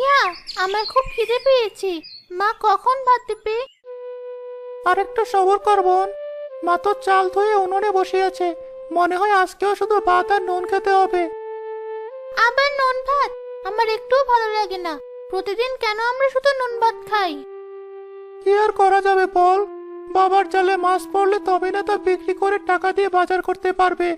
ভাইয়া, আমার খুব খিদে পেয়েছে। মা কখন ভাত দেবে? আর একটু সবর কর বোন। মা তো চাল ধুয়ে উনুনে বসে আছে। মনে হয় আজকেও শুধু ভাত আর নুন খেতে হবে। আবার নুন ভাত? আমার একটুও ভালো লাগে না। প্রতিদিন কেন আমরা শুধু নুন ভাত খাই? কি আর করা যাবে বল। বাবার জালে মাছ পড়লে তবে না তা বিক্রি করে টাকা দিয়ে বাজার করতে পারবে।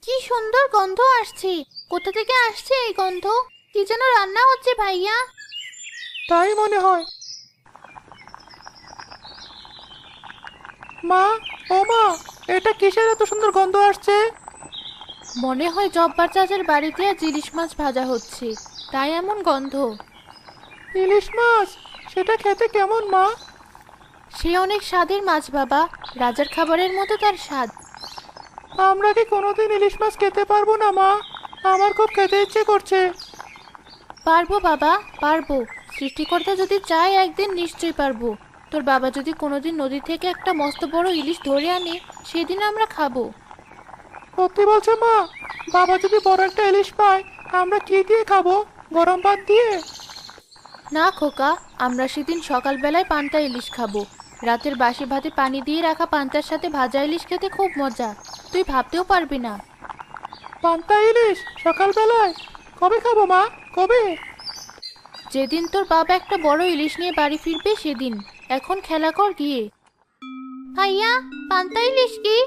কি সুন্দর গন্ধ আসছে। কোথা থেকে আসছে এই গন্ধ? কি যেন রান্না হচ্ছে ভাইয়া। তাই মনে হয়। মা, ও মা, এটা কিসের এত সুন্দর গন্ধ আসছে? মনে হয় জব্বার চাচার বাড়িতে আজ ইলিশ মাছ ভাজা হচ্ছে, তাই এমন গন্ধ। ইলিশ মাছ? সেটা খেতে কেমন মা? সে অনেক স্বাদের মাছ বাবা, রাজার খাবারের মতো তার স্বাদ। আমরা কি কোনোদিন ইলিশ মাছ খেতে পারবো না মা? আমার খুব খেতে ইচ্ছে করছে। পারবো বাবা, পারবো। সৃষ্টিকর্তা যদি চায় একদিন নিশ্চয়ই পারবো। তোর বাবা যদি কোনোদিন নদী থেকে একটা মস্ত বড় ইলিশ ধরে আনে, সেদিন আমরা খাবো। সত্যি বলছে মা? বাবা যদি বড় একটা ইলিশ পায়, আমরা কি দিয়ে খাবো? গরম ভাত দিয়ে? না খোকা, আমরা সেদিন সকালবেলায় পান্তা ইলিশ খাবো। রাতের বাসি ভাতে পানি দিয়ে রাখা পান্তার সাথে ভাজা ইলিশ খেতে খুব মজা। তুই ভাবতেও পারবি না। পান্তা ইলিশ সকালবেলায়? কবে খাবো মা, কবে? যেদিন তোর বাবা একটা বড় ইলিশ নিয়ে বাড়ি ফিরবে সেদিন। এখন খেলা কর গিয়ে। ভাইয়া, পান্তা ইলিশ কি?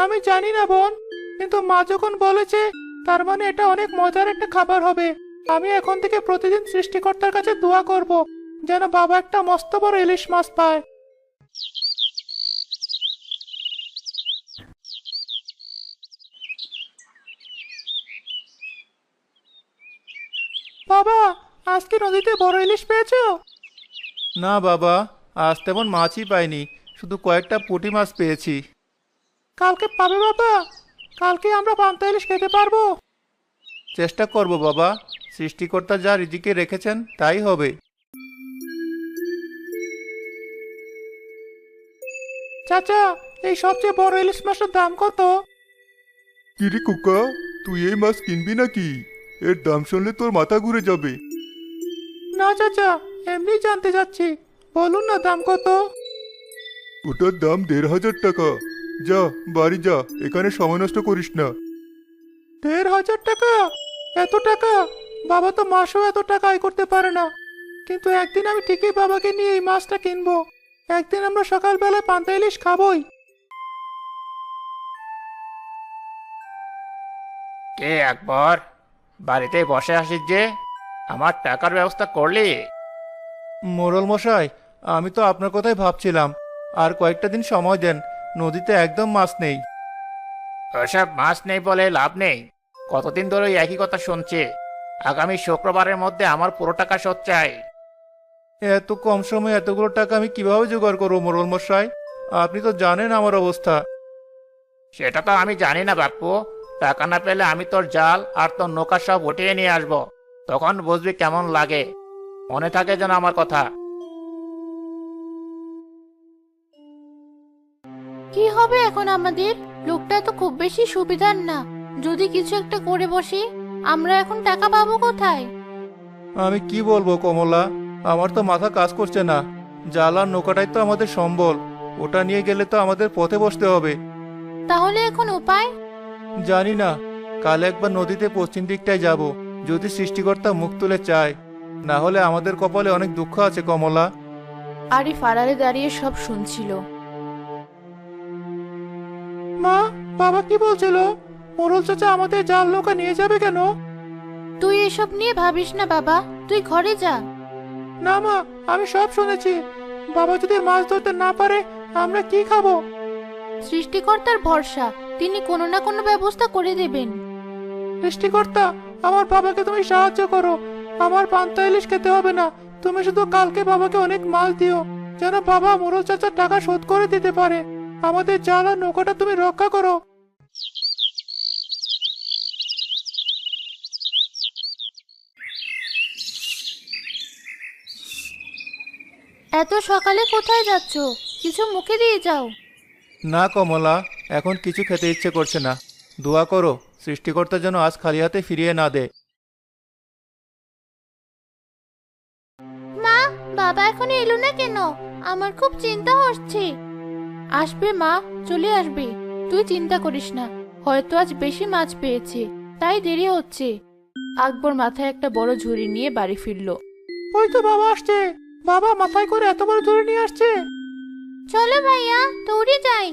আমি জানি না বোন, কিন্তু মা যখন বলেছে তার মানে এটা অনেক মজার একটা খাবার হবে। আমি এখন থেকে প্রতিদিন সৃষ্টিকর্তার কাছে দোয়া করব যেন বাবা একটা মস্ত বড় ইলিশ মাছ পায়। বাবা, আজকে নদীতে বড় ইলিশ পেয়েছো? না বাবা, আজ তেমন মাছই পাইনি, শুধু কয়েকটা পুঁটি মাছ পেয়েছি। কালকে পাবে বাবা? কালকে আমরা পান্তা ইলিশ খেতে পারবো? চেষ্টা করব বাবা, সৃষ্টিকর্তা যা রিজিকে রেখেছেন তাই হবে। চাচা, এই সবচেয়ে বড় ইলিশ মাছের দাম কত? কিরে কুকা, তুই এই মাছ কিনবি নাকি? এর দাম শুনলে তোর মাথা ঘুরে যাবে। না চাচা, এমনি জানতে যাচ্ছি, বলুন না দাম কত? ওটার দাম ১,৫০০ টাকা। যা, বাড়ি যা, এখানে সময় নষ্ট করিস না। ১,৫০০ টাকা? এত টাকা? বাবা তো মাসেও এত টাকা আয় করতে পারে না। কিন্তু একদিন আমি ঠিকই বাবাকে নিয়ে এই মাছটা কিনবো। একদিন আমরা সকালবেলায় পান্তা ইলিশ খাবোই। কে আকবর, বাড়িতে বসে আসিস যে? আমার টাকার ব্যবস্থা করলি? মোড়ল মশাই, আমি তো আপনার কথাই ভাবছিলাম। আর কয়েকটা দিন সময় দেন, নদীতে একদম মাছ নেই। ওসব মাছ নেই বলে লাভ নেই। কতদিন ধরে ওই একই কথা শুনছি। আগামী শুক্রবারের মধ্যে আমার পুরো টাকা শোধ চাই। এত কম সময়ে এতগুলো টাকা আমি কিভাবে জোগাড় করবো মোড়ল মশাই? আপনি তো জানেন আমার অবস্থা। সেটা তো আমি জানি না বাপু। টাকা না পেলে আমি তোর জাল আর তোর নৌকা সব উঠিয়ে নিয়ে আসবো। তখন বুঝবি কেমন লাগে। মনে থাকে যেন আমার কথা। কি হবে এখন আমাদের? লোকটা তো খুব বেশি সুবিধার না। যদি কিছু একটা করে বসি, আমরা এখন টাকা পাবো কোথায়? আমি কি বলবো কমলা, আমার তো মাথা কাজ করছে না। জাল আর নৌকাটাই তো আমাদের সম্বল। ওটা নিয়ে গেলে তো আমাদের পথে বসতে হবে। তাহলে এখন উপায়? জানি না। কাল একবার নদীতে পশ্চিম দিকটায় যাব, যদি সৃষ্টিকর্তা মুখ তুলে চায়। না হলে আমাদের কপালে অনেক দুঃখ আছে কমলা। আরিফ আড়ালে দাঁড়িয়ে সব শুনছিল। মা, বাবা কি বলছিল? মোড়ল চাচা আমাদের জাল নৌকা নিয়ে যাবে কেন? তুই এসব নিয়ে ভাবিস না বাবা, তুই ঘরে যা। না মা, আমি সব শুনেছি। বাবা যদি মাছ ধরতে না পারে, আমরা কি খাবো? সৃষ্টিকর্তার ভরসা, তিনি কোনো না কোনো ব্যবস্থা করে দেবেন। সৃষ্টিকর্তা, আমার বাবাকে তুমি সাহায্য করো। আমার পান্তা ইলিশ খেতে হবে না। তুমি শুধু কালকে বাবাকে অনেক মাছ দিও, যেন বাবা মোড়ল চাচার টাকা শোধ করে দিতে পারে। আমাদের জাল আর নৌকাটা তুমি রক্ষা করো। এত সকালে কোথায় যাচ্ছো? কিছু মুখে দিয়ে যাও। না কমলা, এখন কিছু খেতে ইচ্ছে করছে না। দোয়া করো সৃষ্টিকর্তা যেন আজ খালি হাতে ফিরিয়ে না দে। মা, বাবা এখনো এলো না কেন? আমার খুব চিন্তা হচ্ছে। আসবে মা, চলে আসবে। তুই চিন্তা করিস না, হয়তো আজ বেশি মাছ পেয়েছে, তাই দেরি হচ্ছে। আকবর মাথায় একটা বড় ঝুড়ি নিয়ে বাড়ি ফিরল। ওই তো বাবা আসছে। বাবা মাথায় করে এত বড় ঝুড়ি নিয়ে আসছে। চলো ভাইয়া, দৌড়ে যাই।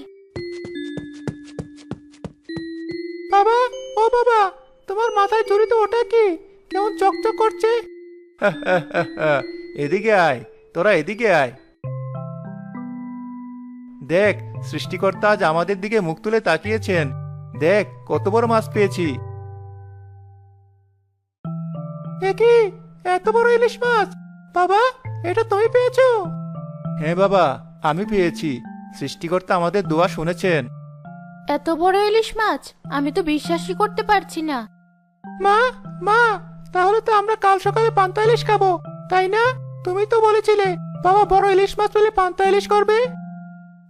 বাবা, ও বাবা, তোমার মাথায় ঝুড়ি তো ওটা কি? কেমন চকচক করছে। এদিকে আয়, তোরা এদিকে আয়। দেখ, সৃষ্টিকর্তা আজ আমাদের দিকে মুখ তুলে তাকিয়েছেন। দেখ কত বড় মাছ পেয়েছি। কি, এত বড় ইলিশ মাছ? বাবা, এটা তুমি পেয়েছো? হ্যাঁ বাবা, আমি পেয়েছি। সৃষ্টিকর্তা আমাদের দোয়া শুনেছেন। এত বড় ইলিশ মাছ, আমি তো বিশ্বাসই করতে পারছি না। মা, মা, তাহলে তো আমরা কাল সকালে পান্তা ইলিশ খাবো, তাই না? তুমি তো বলেছিলে বাবা বড় ইলিশ মাছ পেলে পান্তা ইলিশ করবে।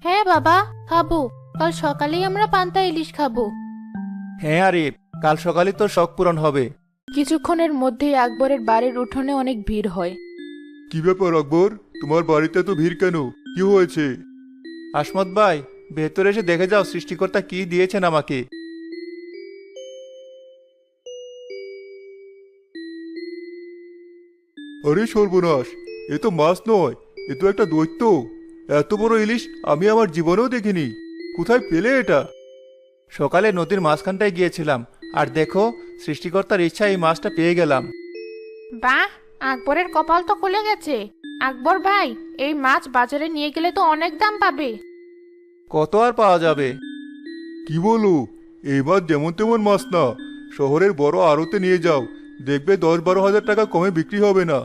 হ্যাঁ বাবা, খাবো। কাল সকালেই আমরা পান্তা ইলিশ খাবো। হ্যাঁ আরিফ, কাল সকালে তোর শখ পূরণ হবে। কিছুক্ষণের মধ্যেই আকবরের বাড়ির উঠোনে অনেক ভিড় হয়। কি ব্যাপার আকবর, তোমার বাড়িতে তো ভিড় কেন? কি হয়েছে? আসমত ভাই, ভেতরে এসে দেখে যাও সৃষ্টিকর্তা কি দিয়েছেন আমাকে। আরে সর্বনাশ, এ তো মাছ নয়, এ তো একটা দৈত্য। এত বড় ইলিশ আমি আমার জীবনেও দেখিনি। কোথায় পেলে এটা? সকালে নদীর মাঝখানটায় গিয়েছিলাম, আর দেখো সৃষ্টিকর্তার ইচ্ছা এই মাছটা পেয়ে গেলাম। বাহ, আকবরের কপাল তো খুলে গেছে। আকবর ভাই, এই মাছ বাজারে নিয়ে গেলে তো অনেক দাম পাবে। কত আর পাওয়া যাবে? কি বলো, এই মাছ যেমন তেমন মাছ না। শহরের বড় আড়তে নিয়ে যাও, দেখবে 10-12 হাজার টাকা কমে বিক্রি হবে না।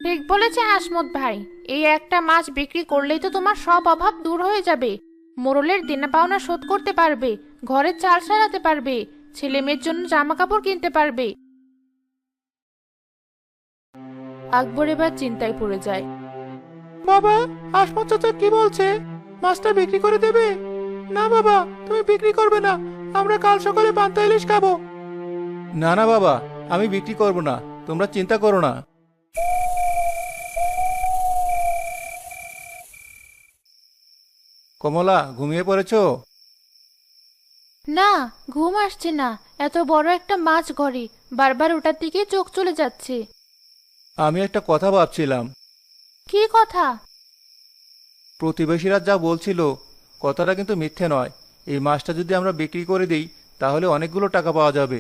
ঠিক বলেছে আসমত ভাই। এই একটা মাছ বিক্রি করলেই তো তোমার সব অভাব দূর হয়ে যাবে। মোড়লের দেনা পাওনা শোধ করতে পারবে, ঘরের চাল সারাতে পারবে, ছেলে মেয়ের জন্য জামা কাপড় কিনতে পারবে। আকবর এবার চিন্তায় পড়ে যায়। বাবা, আসমত চাচা কি বলছে? মাছটা বিক্রি করে দেবে? না বাবা, তুমি বিক্রি করবে না। আমরা কাল সকালে পান্তা ইলিশ খাবো। না না বাবা, আমি বিক্রি করব না, তোমরা চিন্তা করো না। কমলা, ঘুমিয়ে পড়েছো? না, ঘুম আসছে না। এত বড় একটা মাছ ঘরে, বারবার ওটার দিকে চোখ চলে যাচ্ছে। আমি একটা কথা ভাবছিলাম। কি কথা? প্রতিবেশীরা যা বলছিল কথাটা কিন্তু মিথ্যে নয়। এই মাছটা যদি আমরা বিক্রি করে দিই তাহলে অনেকগুলো টাকা পাওয়া যাবে।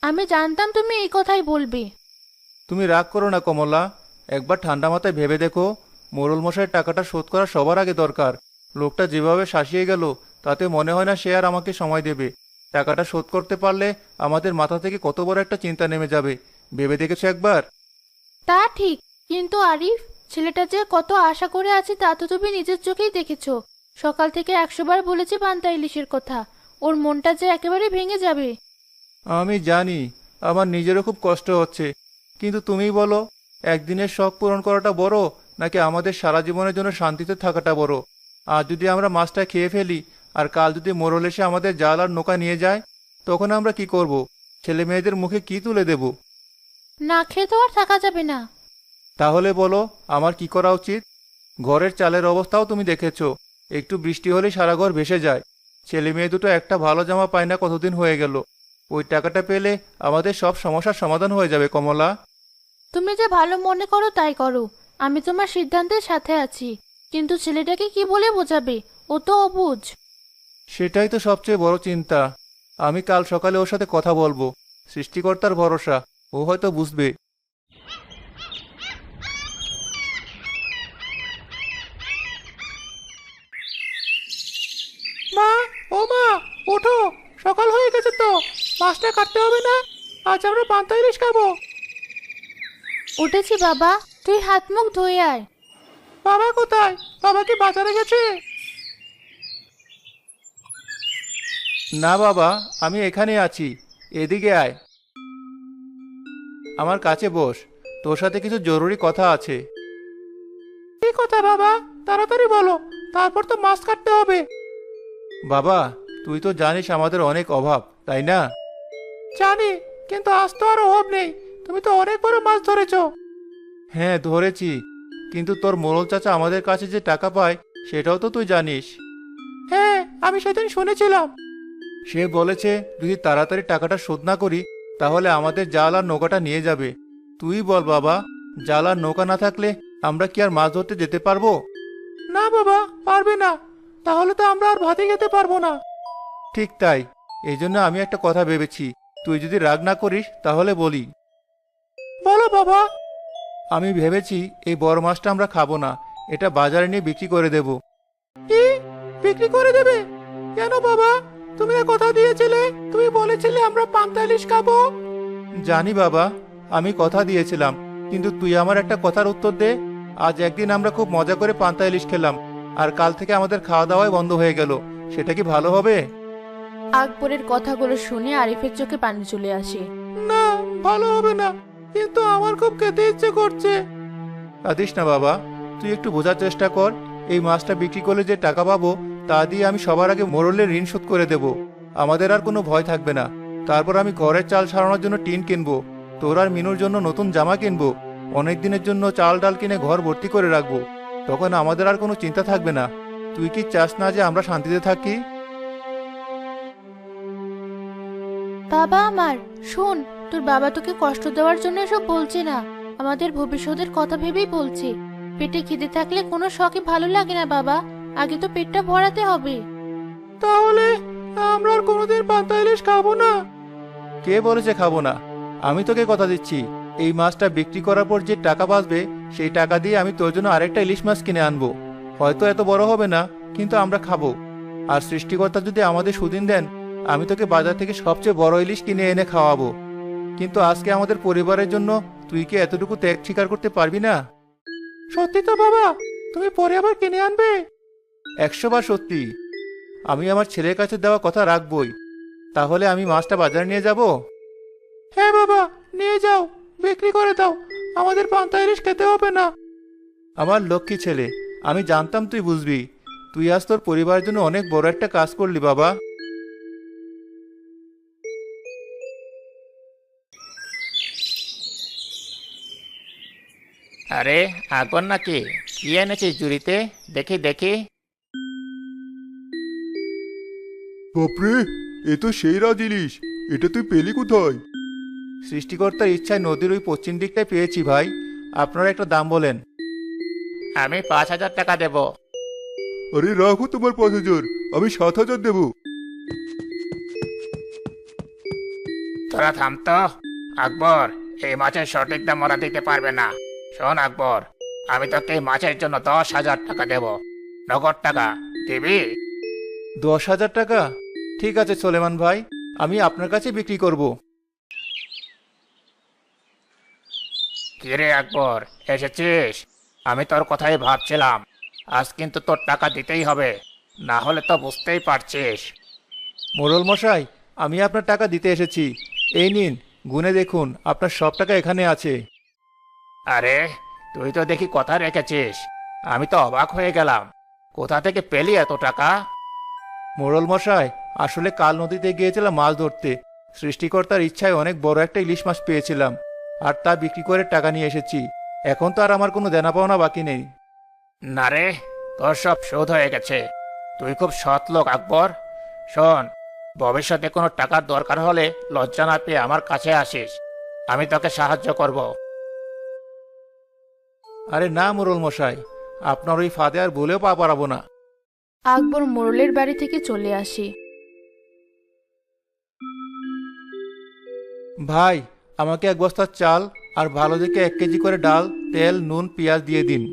আমি জানতাম তুমি এই কথাই বলবে। তুমি রাগ করো না কমলা, একবার ঠান্ডা মাথায় ভেবে দেখো। মোড়ল মশাইয়ের টাকাটা শোধ করা সবার আগে দরকার। লোকটা যেভাবে শাসিয়ে গেল তাতে মনে হয় না সে আর আমাকে সময় দেবে। টাকাটা শোধ করতে পারলে আমাদের মাথা থেকে কত বড় একটা চিন্তা নেমে যাবে, ভেবে দেখেছো একবার? তা ঠিক, কিন্তু আরিফ, ছেলেটা যে কত আশা করে আছে তা তো তুমি নিজের চোখেই দেখেছো। সকাল থেকে 100 বার বলেছি পান্তা ইলিশের কথা। ওর মনটা যে একেবারে ভেঙে যাবে। আমি জানি, আমার নিজেরও খুব কষ্ট হচ্ছে, কিন্তু তুমিই বলো, একদিনের শখ পূরণ করাটা বড় নাকি আমাদের সারা জীবনের জন্য শান্তিতে থাকাটা বড়? আর যদি আমরা মাছটা খেয়ে ফেলি আর কাল যদি মোড়ল এসে আমাদের জাল আর নৌকা নিয়ে যায়, তখন আমরা কি করব? ছেলে মেয়েদের মুখে কি তুলে দেব? না খেয়ে তো আর থাকা যাবে না। তাহলে বলো আমার কি করা উচিত? ঘরের চালের অবস্থাও তুমি দেখেছো, একটু বৃষ্টি হলে সারা ঘর ভেসে যায়। ছেলে মেয়ে দুটো একটা ভালো জামা পায় না কতদিন হয়ে গেল। ওই টাকাটা পেলে আমাদের সব সমস্যার সমাধান হয়ে যাবে কমলা। তুমি যে ভালো মনে করো তাই করো, আমি তোমার সিদ্ধান্তের সাথে আছি। কিন্তু ছেলেটাকে কি বলে বোঝাবে? ও তো অবুঝ। সেটাই তো সবচেয়ে বড় চিন্তা। আমি কাল সকালে ওর সাথে কথা বলবো। সৃষ্টিকর্তার ভরসা, ও হয়তো বুঝবে। মা, ও মা, ওঠো, সকাল হয়ে গেছে তো। মাছটা কাটতে হবে না? আজ আমরা পান্তা ইলিশ খাবো। উঠেছি বাবা, তুই হাত মুখ ধুয়ে আয়। বাবা কোথায়? বাবা কি বাজারে গেছে? না বাবা, আমি এখানে আছি। এদিকে আয়, আমার কাছে বস, তোর সাথে কিছু জরুরি কথা আছে। কি কথা বাবা? তাড়াতাড়ি বলো, তারপর তো মাছ কাটতে হবে। বাবা, তুই তো জানিস আমাদের অনেক অভাব, তাই না? জানি, কিন্তু আজ তো আর অভাব নেই। তুমি তো অনেক বড় মাছ ধরেছো। হ্যাঁ ধরেছি, কিন্তু তোর মোড়ল চাচা আমাদের কাছে যে টাকা পায় সেটাও তো তুই জানিস। হ্যাঁ, আমি সেদিন শুনেছিলাম। সে বলেছে যদি তাড়াতাড়ি টাকাটা শোধ না করি তাহলে আমাদের জাল আর নৌকাটা নিয়ে যাবে। তুই বল বাবা, জাল আর নৌকা না থাকলে আমরা কি আর মাছ ধরতে যেতে পারবো? না বাবা, পারবে না। তাহলে তো আমরা আর ভাতে খেতে পারবো না। ঠিক তাই, এই জন্য আমি একটা কথা ভেবেছি। তুই যদি রাগ না করিস তাহলে বলি। বলো বাবা। আমি ভেবেছি এই বড় মাছটা আমরা খাবো না, এটা বাজারে নিয়ে বিক্রি করে দেব। কি, বিক্রি করে দেবে? কেন বাবা? তুমি না কথা দিয়েছিলে, তুমি বলেছিলে আমরা পান্তা ইলিশ খাবো। জানি বাবা, আমি কথা দিয়েছিলাম, কিন্তু তুই আমার একটা কথার উত্তর দে। আজ একদিন আমরা খুব মজা করে পান্তা ইলিশ খেলাম, আর কাল থেকে আমাদের খাওয়া দাওয়াই বন্ধ হয়ে গেল। সেটা কি ভালো হবে? আকবরের কথাগুলো শুনে আরিফের চোখে পানি চলে আসে। না, ভালো হবে না, কিন্তু আমার খুব খেতে ইচ্ছে করছে। কাঁদিস না বাবা, তুই একটু বোঝার চেষ্টা কর। এই মাছটা বিক্রি করলে যে টাকা পাবো তা দিয়ে আমি সবার আগে মোড়লের ঋণ শোধ করে দেব। আমাদের আর কোনো ভয় থাকবে না। তারপর আমি ঘরের চাল সারানোর জন্য টিন কিনবো, তোর আর মিনুর জন্য নতুন জামা কিনবো, অনেক দিনের জন্য চাল ডাল কিনে ঘর ভর্তি করে রাখবো। তখন আমাদের আর কোনো চিন্তা থাকবে না। তুই কি চাস না যে আমরা শান্তিতে থাকি? বাবা আমার, শোন, তোর বাবা তোকে কষ্ট দেওয়ার জন্য এসব বলছে না, আমাদের ভবিষ্যতের কথা ভেবেই বলছে। পেটে খিদে থাকলে কোনো শখই ভালো লাগে না বাবা, আগে তো পেটটা ভরাতে হবে। তাহলে আমরা আর কোনোদিন পান্তা ইলিশ খাবো না? কে বলেছে খাবো না? আমি তোকে কথা দিচ্ছি, এই মাছটা বিক্রি করার পর যে টাকা বাঁচবে সেই টাকা দিয়ে আমি তোর জন্য আরেকটা ইলিশ মাছ কিনে আনবো। হয়তো এত বড় হবে না, কিন্তু আমরা খাবো। আর সৃষ্টিকর্তা যদি আমাদের সুদিন দেন, আমি তোকে বাজার থেকে সবচেয়ে বড় ইলিশ কিনে এনে খাওয়াবো। কিন্তু আজকে আমাদের পরিবারের জন্য তুই কি এতটুকু ত্যাগ স্বীকার করতে পারবি না? সত্যি তো বাবা, তুমি পরে আবার কিনে আনবে? 100 বার সত্যি। আমি আমার ছেলের কাছে দেওয়া কথা রাখবই। তাহলে আমি মাছটা বাজারে নিয়ে যাব? হ্যাঁ বাবা, নিয়ে যাও, বিক্রি করে দাও, আমাদের পান্তা ইলিশ খেতে হবে না। আমার লক্ষ্মী ছেলে, আমি জানতাম তুই বুঝবি। তুই আজ তোর পরিবারের জন্য অনেক বড় একটা কাজ করলি বাবা। আরে আকবর নাকি? কি এনেছিস জুড়িতে? দেখি দেখি। বাপরে, এ তো সেই রাজ ইলিশ। এটা তুই পেলি কোথায়? সৃষ্টিকর্তার ইচ্ছায় নদীর ওই পশ্চিম দিকটায় পেয়েছি ভাই। আপনারা একটা দাম বলেন। আমি 5,000 টাকা দেব। আরে রাখো তোমার 5,000, আমি 7,000 দেবো। তোরা থাম তো। আকবর, এই মাছের সঠিক দাম ওরা দিতে পারবে না। শোন আকবর, আমি তোকে এই মাছের জন্য 10,000 টাকা দেব। নগদ টাকা দিবি? 10,000 টাকা? ঠিক আছে সোলেমান ভাই, আমি আপনার কাছে বিক্রি করব। কিরে আকবর, এসেছিস? আমি তোর কথাই ভাবছিলাম। আজ কিন্তু তোর টাকা দিতেই হবে, না হলে তো বুঝতেই পারছিস। মোড়ল মশাই, আমি আপনার টাকা দিতে এসেছি। এই নিন, গুনে দেখুন, আপনার সব টাকা এখানে আছে। আরে, তুই তো দেখি কথা রেখেছিস। আমি তো অবাক হয়ে গেলাম। কোথা থেকে পেলি এত টাকা? মোড়ল মশাই, আসলে কাল নদীতে গিয়েছিলাম মাছ ধরতে। সৃষ্টিকর্তার ইচ্ছায় অনেক বড় একটা ইলিশ মাছ পেয়েছিলাম, আর তা বিক্রি করে টাকা নিয়ে এসেছি। এখন তো আর আমার কোনো দেনা পাওনা বাকি নেই। না রে, তোর সব শোধ হয়ে গেছে। তুই খুব সৎ লোক আকবর। শোন, ভবিষ্যতে কোনো টাকার দরকার হলে লজ্জা না পেয়ে আমার কাছে আসিস, আমি তোকে সাহায্য করব। আরে না মোড়ল মশাই, আপনার ওই ফাঁদে আর বলেও পা পারাবো না। আকবর মোড়লের বাড়ি থেকে চলে আসে। ভাই, আমাকে 1 বস্তা চাল আর ভালো দেখে 1 কেজি করে ডাল, তেল, নুন, পেঁয়াজ দিয়ে দিন।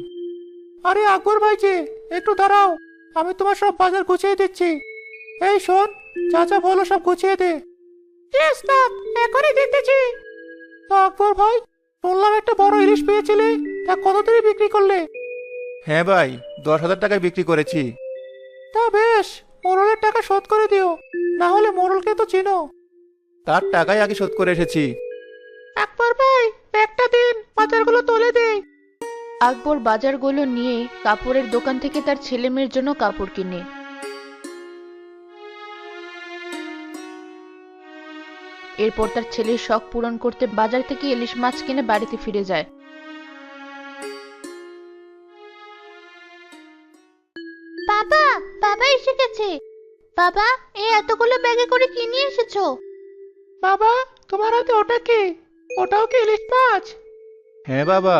আরে আকবর ভাই যে, একটু দাঁড়াও, আমি তোমার সব বাজার গুছিয়ে দিচ্ছি। এই শোন, চাচা বলো সব গুছিয়ে দে। এখনই দিতেছি। আকবর ভাই, শুনলাম একটা বড় ইলিশ পেয়েছিলে, তা কত দিয়ে বিক্রি করলে? হ্যাঁ ভাই, 10,000 টাকায় বিক্রি করেছি। তা বেশ, মোড়লের টাকা শোধ করে দিও, না হলে মোড়লকে তো চিনো। তার টাকাই আগে শোধ করে এসেছি। আকবর ভাই, ব্যাগটা দিন, বাজারগুলো তুলে দেই। আকবর বাজারগুলো নিয়ে কাপড়ের দোকান থেকে তার ছেলে মেয়ের জন্য কাপড় কিনে। এরপর তার ছেলের শখ পূরণ করতে বাজার থেকে ইলিশ মাছ কিনে বাড়িতে ফিরে যায়। বাবা, বাবা এসে গেছে। বাবা, এই এতগুলো ব্যাগে করে কি নিয়ে এসেছো? বাবা, তোমার হাতে ওটা কি? ওটাও কি ইলিশ মাছ? হ্যাঁ বাবা,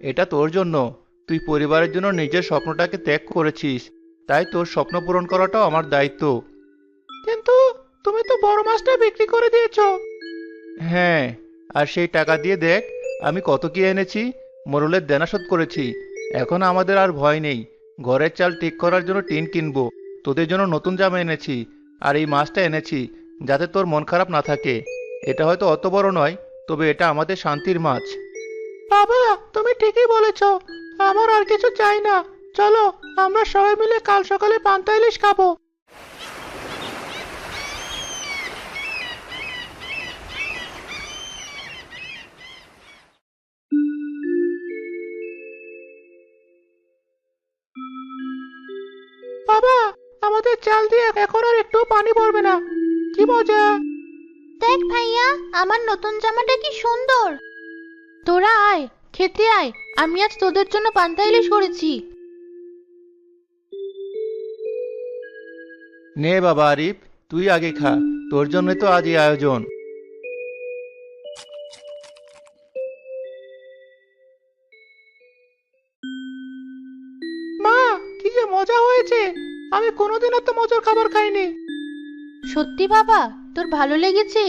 এটা তোর জন্য। তুই পরিবারের জন্য নিজের স্বপ্নটাকে ত্যাগ করেছিস, তাই তোর স্বপ্ন পূরণ করাটাও আমার দায়িত্ব। কিন্তু তুমি তো বড় মাছটা বিক্রি করে দিয়েছো। হ্যাঁ, আর সেই টাকা দিয়ে দেখ আমি কত কি এনেছি। মোরলের দেনা শোধ করেছি। এখন আমাদের আর ভয় নেই। ঘরের চাল ঠিক করার জন্য টিন কিনবো, তোদের জন্য নতুন জামা এনেছি, আর এই মাছটা এনেছি যাতে তোর মন খারাপ না থাকে। এটা হয়তো অত বড় নয়, তবে এটা আমাদের শান্তির মাছ। বাবা, তুমি ঠিকই বলেছো। আমার আর কিছু চাই না। চলো আমরা সবাই মিলে কাল সকালে পান্তা ইলিশ খাবো। বাবা, আমাদের চাল দিয়ে এখন আর একটু পানি পড়বে না। কি মজা! দেখ ভাইয়া, আমার নতুন জামাটা কি সুন্দর। তোরা আয়, খেতে আয়। আমি আজ তোদের জন্য পান্তা ইলিশ করেছি। নে বাবা আরিফ, তুই আগে খা। তোর জন্য তো আজ এই আয়োজন। মা, কি যে মজা হয়েছে! আমি কোনোদিন এত মজার খাবার খাইনি। সত্যি বাবা, তোর ভালো লেগেছে?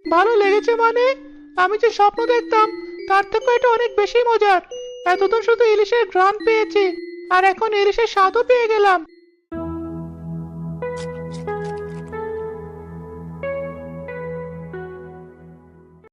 ভালো লেগেছে মানে? আমি যে স্বপ্ন দেখতাম তার থেকে এটা অনেক বেশি মজার। এতদিন শুধু ইলিশের ঘ্রাণ পেয়েছি, আর এখন ইলিশের স্বাদও পেয়ে গেলাম।